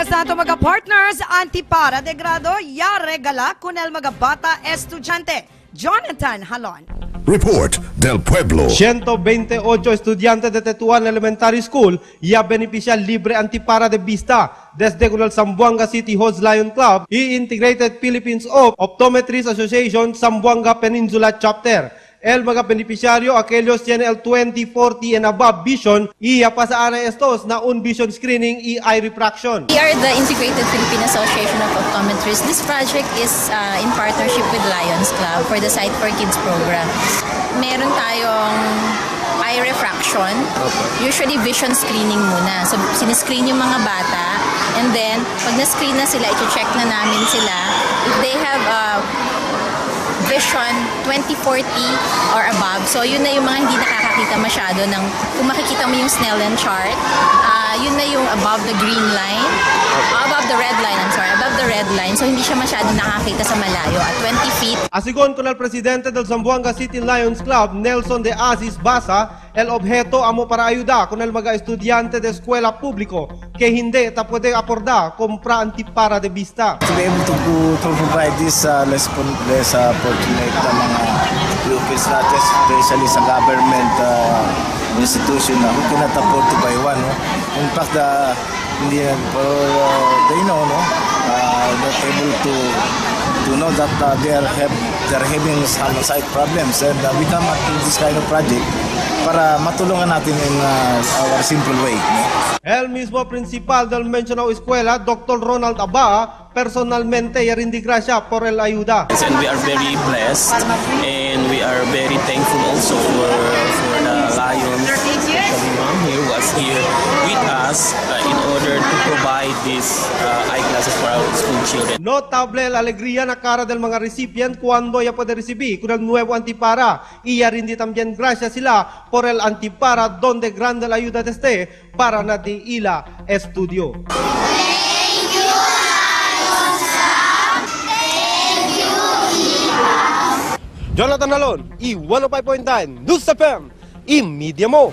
Biyernes na ito mga partners, Antipara de Grado, ya regala con el mga bata estudyante. Jonathan Halon. Report del Pueblo. 128 estudiantes de Tetuan Elementary School ya beneficial libre Antipara de Vista desde con el Zamboanga City Host Lion Club y Integrated Philippines of Optometrists Association Zamboanga Peninsula Chapter. El mga beneficiario, aquellos tienen el 20/40 and above vision y pasaan na estos na un vision screening y eye refraction. We are the Integrated Philippine Association of Optometrists. This project is in partnership with Lions Club for the Sight for Kids program. Meron tayong eye refraction, usually vision screening muna. So, siniscreen yung mga bata and then, pag na-screen na sila, i-check na namin sila if they have vision 20/40 or above. So, yun na yung mga hindi nakakakita masyado ng, kung makikita mo yung Snellen chart, yun na yung above the green line, above the red line, above the red line. So, hindi siya masyado nakakita sa malayo at 20 feet. Asigon con el presidente del Zamboanga City Lions Club, Nelson de Aziz Basa, el objeto amo para ayuda con el mga estudyante de eskwela publiko que hindi ta pwede aporda compra Antipara de Vista. To be able to provide this less fortunate mga pupils natin, especially sa government institution na who cannot afford to buy one. No? In fact, they know, no? Not able to know that they're having some side problems, and we come up with this kind of project para matulungan natin in our simple way. El mismo principal del mencionado escuela, Dr. Ronald Aba, personalmente rindi gracia por el ayuda. And we are very blessed and we are very thankful also for the Lions, especially mom here was here with us in order to provide these eyeglasses for our school children. Notable la alegría na cara del mga recipient cuando ya puede recibir con el nuevo Antipara y rindi también gracias sila por el Antipara donde grande la ayuda desde para nati ila estudio. Jonathan Halon, i 105.9 News FM, i Media Mo.